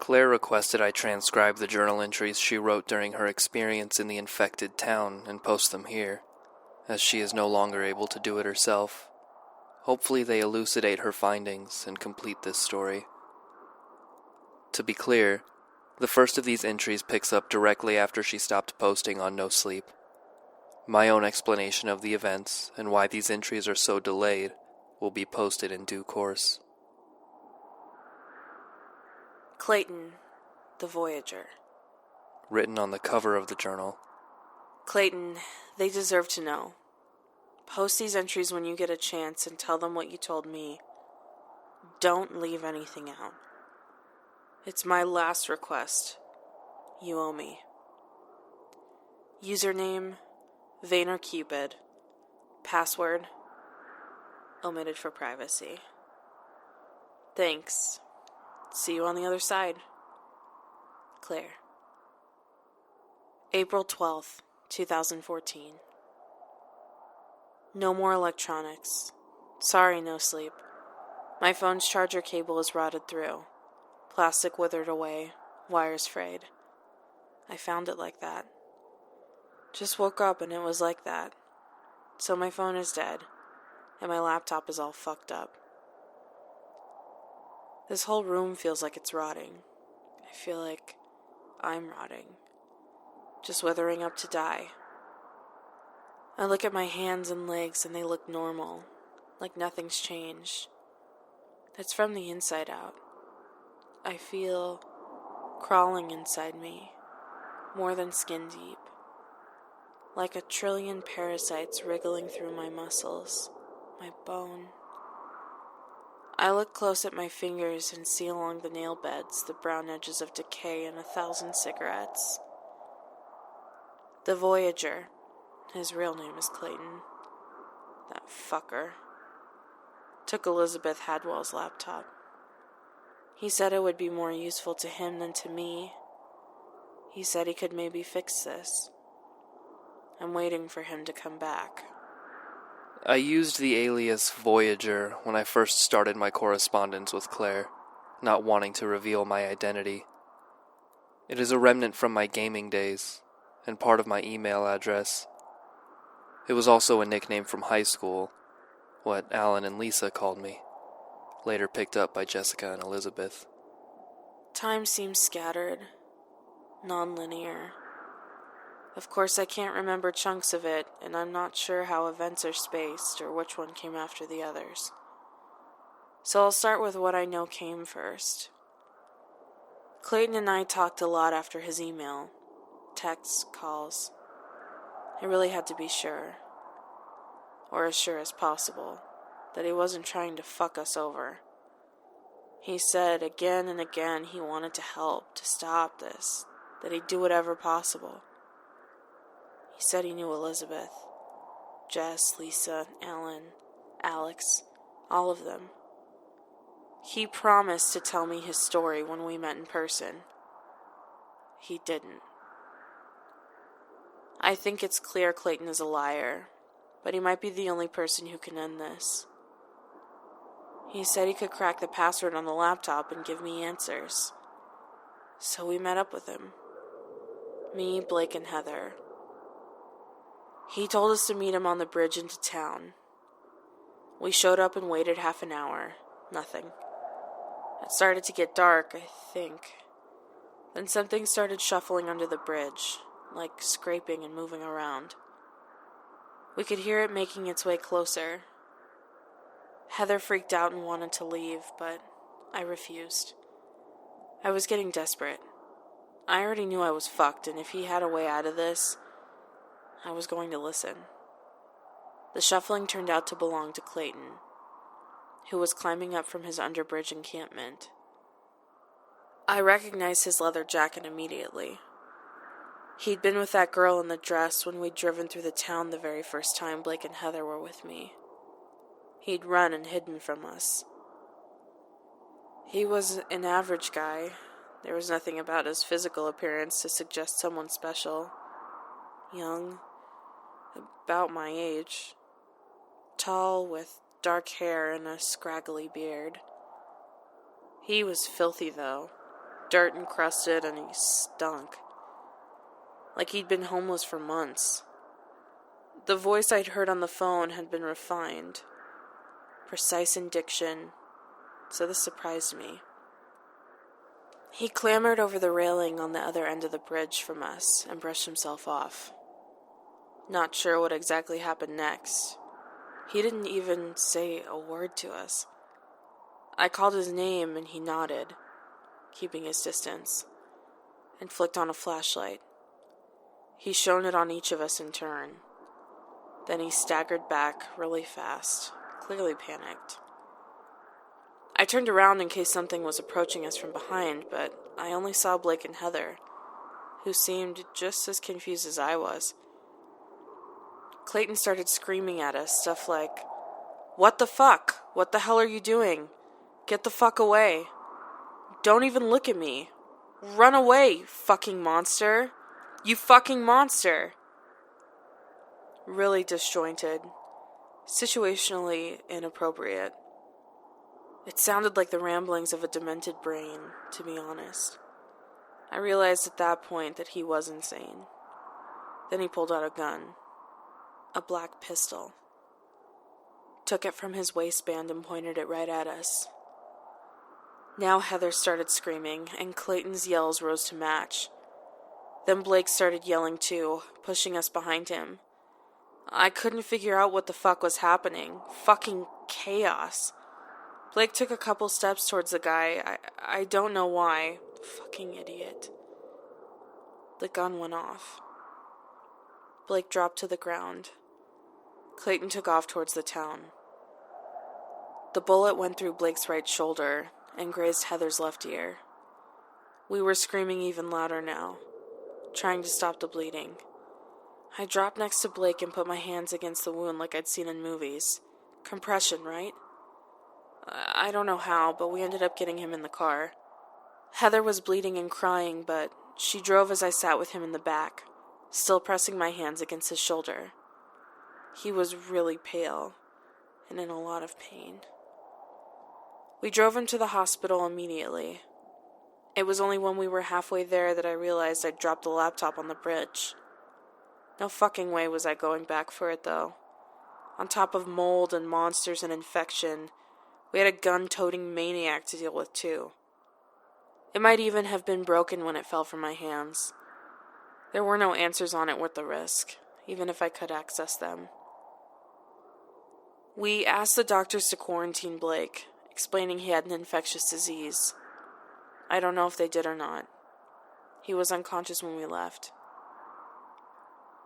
Claire requested I transcribe the journal entries she wrote during her experience in the infected town and post them here, as she is no longer able to do it herself. Hopefully they elucidate her findings and complete this story. To be clear, the first of these entries picks up directly after she stopped posting on No Sleep. My own explanation of the events and why these entries are so delayed will be posted in due course. Clayton, the Voyager. Written on the cover of the journal. Clayton, they deserve to know. Post these entries when you get a chance and tell them what you told me. Don't leave anything out. It's my last request. You owe me. Username, VaynerCupid. Password, omitted for privacy. Thanks. See you on the other side. Claire. April 12th, 2014. No more electronics. Sorry, No Sleep. My phone's charger cable is rotted through. Plastic withered away, wires frayed. I found it like that. Just woke up and it was like that. So my phone is dead, and my laptop is all fucked up. This whole room feels like it's rotting. I feel like I'm rotting. Just withering up to die. I look at my hands and legs and they look normal, like nothing's changed. That's from the inside out. I feel crawling inside me, more than skin deep, like 1 trillion parasites wriggling through my muscles, my bone. I look close at my fingers and see along the nail beds the brown edges of decay and 1,000 cigarettes. The Voyager, his real name is Clayton, that fucker, took Elizabeth Hadwell's laptop. He said it would be more useful to him than to me. He said he could maybe fix this. I'm waiting for him to come back. I used the alias Voyager when I first started my correspondence with Claire, not wanting to reveal my identity. It is a remnant from my gaming days, and part of my email address. It was also a nickname from high school, what Alan and Lisa called me, later picked up by Jessica and Elizabeth. Time seems scattered, non-linear. Of course, I can't remember chunks of it, and I'm not sure how events are spaced or which one came after the others. So I'll start with what I know came first. Clayton and I talked a lot after his email. Texts, calls. I really had to be sure, or as sure as possible, that he wasn't trying to fuck us over. He said again and again he wanted to help, to stop this, that he'd do whatever possible. He said he knew Elizabeth, Jess, Lisa, Alan, Alex, all of them. He promised to tell me his story when we met in person. He didn't. I think it's clear Clayton is a liar, but he might be the only person who can end this. He said he could crack the password on the laptop and give me answers. So we met up with him. Me, Blake, and Heather. He told us to meet him on the bridge into town. We showed up and waited half an hour. Nothing. It started to get dark, I think. Then something started shuffling under the bridge, like scraping and moving around. We could hear it making its way closer. Heather freaked out and wanted to leave, but I refused. I was getting desperate. I already knew I was fucked, and if he had a way out of this, I was going to listen. The shuffling turned out to belong to Clayton, who was climbing up from his underbridge encampment. I recognized his leather jacket immediately. He'd been with that girl in the dress when we'd driven through the town the very first time Blake and Heather were with me. He'd run and hidden from us. He was an average guy. There was nothing about his physical appearance to suggest someone special. Young, about my age. Tall, with dark hair and a scraggly beard. He was filthy, though. dirt encrusted, and he stunk. Like he'd been homeless for months. The voice I'd heard on the phone had been refined, precise in diction, so this surprised me. He clambered over the railing on the other end of the bridge from us and brushed himself off. Not sure what exactly happened next. He didn't even say a word to us. I called his name and he nodded, keeping his distance, and flicked on a flashlight. He shone it on each of us in turn. Then he staggered back really fast, clearly panicked. I turned around in case something was approaching us from behind, but I only saw Blake and Heather, who seemed just as confused as I was. Clayton started screaming at us, stuff like, "What the fuck? What the hell are you doing? Get the fuck away. Don't even look at me. Run away, you fucking monster. You fucking monster." Really disjointed, situationally inappropriate. It sounded like the ramblings of a demented brain, to be honest. I realized at that point that he was insane. Then he pulled out a gun, a black pistol, took it from his waistband and pointed it right at us. Now Heather started screaming, and Clayton's yells rose to match. Then Blake started yelling too, pushing us behind him. I couldn't figure out what the fuck was happening. Fucking chaos. Blake took a couple steps towards the guy. I don't know why. Fucking idiot. The gun went off. Blake dropped to the ground. Clayton took off towards the town. The bullet went through Blake's right shoulder and grazed Heather's left ear. We were screaming even louder now, trying to stop the bleeding. I dropped next to Blake and put my hands against the wound like I'd seen in movies. Compression, right? I don't know how, but we ended up getting him in the car. Heather was bleeding and crying, but she drove as I sat with him in the back, still pressing my hands against his shoulder. He was really pale and in a lot of pain. We drove him to the hospital immediately. It was only when we were halfway there that I realized I'd dropped the laptop on the bridge. No fucking way was I going back for it, though. On top of mold and monsters and infection, we had a gun-toting maniac to deal with, too. It might even have been broken when it fell from my hands. There were no answers on it worth the risk, even if I could access them. We asked the doctors to quarantine Blake, explaining he had an infectious disease. I don't know if they did or not. He was unconscious when we left.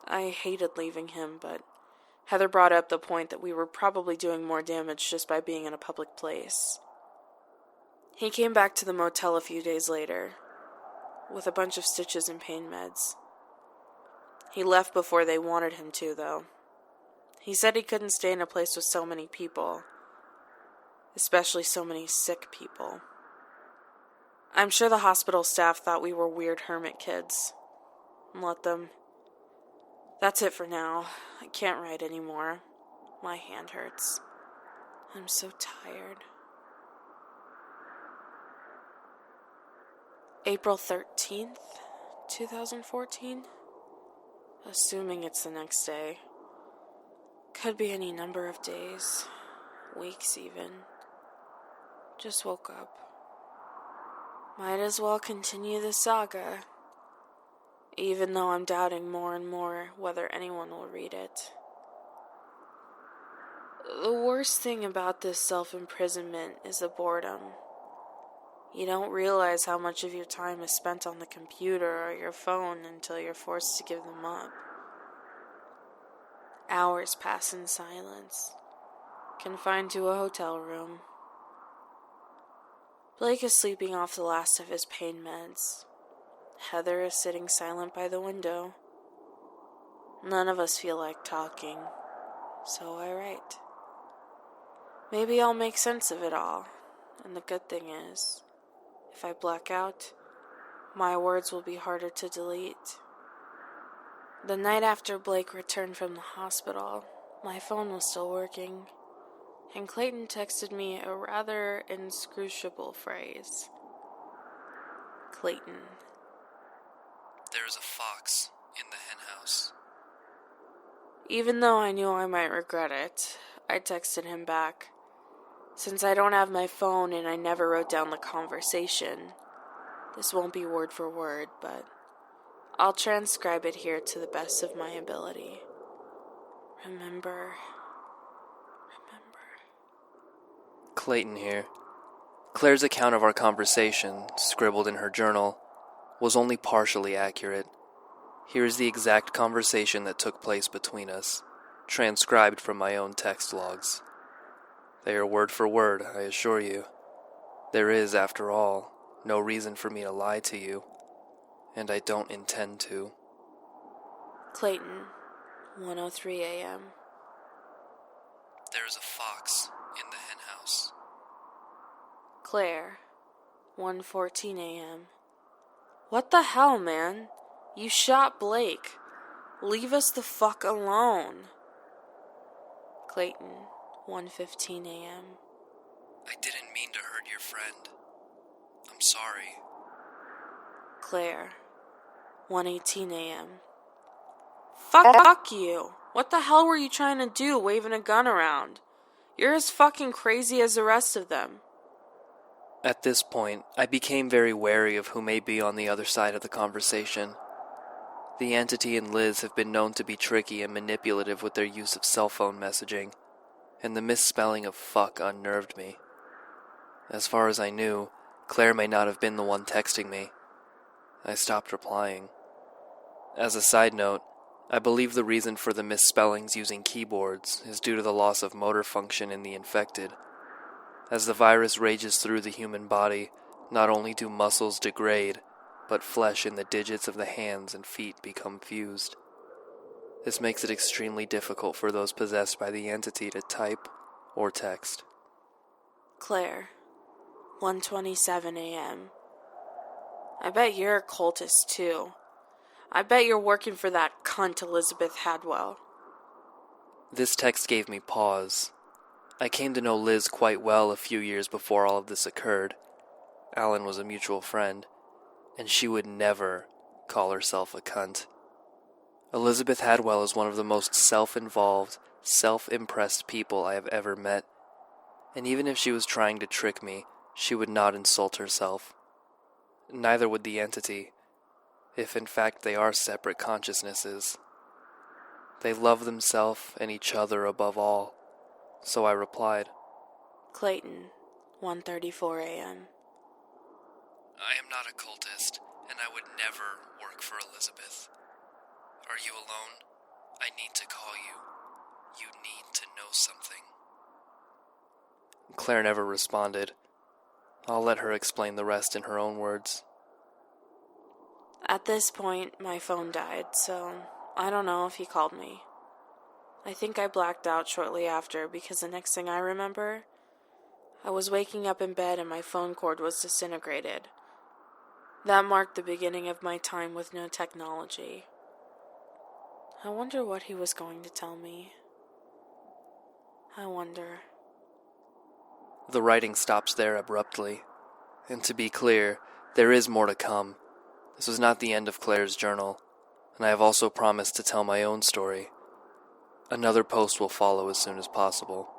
I hated leaving him, but Heather brought up the point that we were probably doing more damage just by being in a public place. He came back to the motel a few days later, with a bunch of stitches and pain meds. He left before they wanted him to, though. He said he couldn't stay in a place with so many people, especially so many sick people. I'm sure the hospital staff thought we were weird hermit kids. Let them. That's it for now. I can't write anymore. My hand hurts. I'm so tired. April 13th, 2014? Assuming it's the next day. Could be any number of days. Weeks even. Just woke up. Might as well continue the saga. Even though I'm doubting more and more whether anyone will read it. The worst thing about this self-imprisonment is the boredom. You don't realize how much of your time is spent on the computer or your phone until you're forced to give them up. Hours pass in silence, confined to a hotel room. Blake is sleeping off the last of his pain meds. Heather is sitting silent by the window. None of us feel like talking, so I write. Maybe I'll make sense of it all, and the good thing is, if I black out, my words will be harder to delete. The night after Blake returned from the hospital, my phone was still working, and Clayton texted me a rather inscrutable phrase. Clayton. There is a fox in the henhouse. Even though I knew I might regret it, I texted him back. Since I don't have my phone and I never wrote down the conversation, this won't be word for word, but I'll transcribe it here to the best of my ability. Remember. Clayton here. Claire's account of our conversation, scribbled in her journal, was only partially accurate. Here is the exact conversation that took place between us, transcribed from my own text logs. They are word for word, I assure you. There is, after all, no reason for me to lie to you, and I don't intend to. Clayton, 1:03 a.m. There is a fox in the henhouse. Claire, 1:14 a.m. What the hell, man? You shot Blake. Leave us the fuck alone. Clayton, 1:15 a.m. I didn't mean to hurt your friend. I'm sorry. Claire, 1:18 a.m. Fuck you. What the hell were you trying to do, waving a gun around? You're as fucking crazy as the rest of them. At this point, I became very wary of who may be on the other side of the conversation. The entity and Liz have been known to be tricky and manipulative with their use of cell phone messaging, and the misspelling of fuck unnerved me. As far as I knew, Claire may not have been the one texting me. I stopped replying. As a side note, I believe the reason for the misspellings using keyboards is due to the loss of motor function in the infected. As the virus rages through the human body, not only do muscles degrade, but flesh in the digits of the hands and feet become fused. This makes it extremely difficult for those possessed by the entity to type or text. Claire, 1:27 a.m. I bet you're a cultist too. I bet you're working for that cunt Elizabeth Hadwell. This text gave me pause. I came to know Liz quite well a few years before all of this occurred. Alan was a mutual friend, and she would never call herself a cunt. Elizabeth Hadwell is one of the most self-involved, self-impressed people I have ever met, and even if she was trying to trick me, she would not insult herself. Neither would the entity, if in fact they are separate consciousnesses. They love themselves and each other above all, so I replied. Clayton, 1:34 a.m. I am not a cultist, and I would never work for Elizabeth. Are you alone? I need to call you. You need to know something. Claire never responded. I'll let her explain the rest in her own words. At this point, my phone died, so I don't know if he called me. I think I blacked out shortly after because the next thing I remember, I was waking up in bed and my phone cord was disintegrated. That marked the beginning of my time with no technology. I wonder what he was going to tell me. I wonder. The writing stops there abruptly. And to be clear, there is more to come. This was not the end of Claire's journal, and I have also promised to tell my own story. Another post will follow as soon as possible.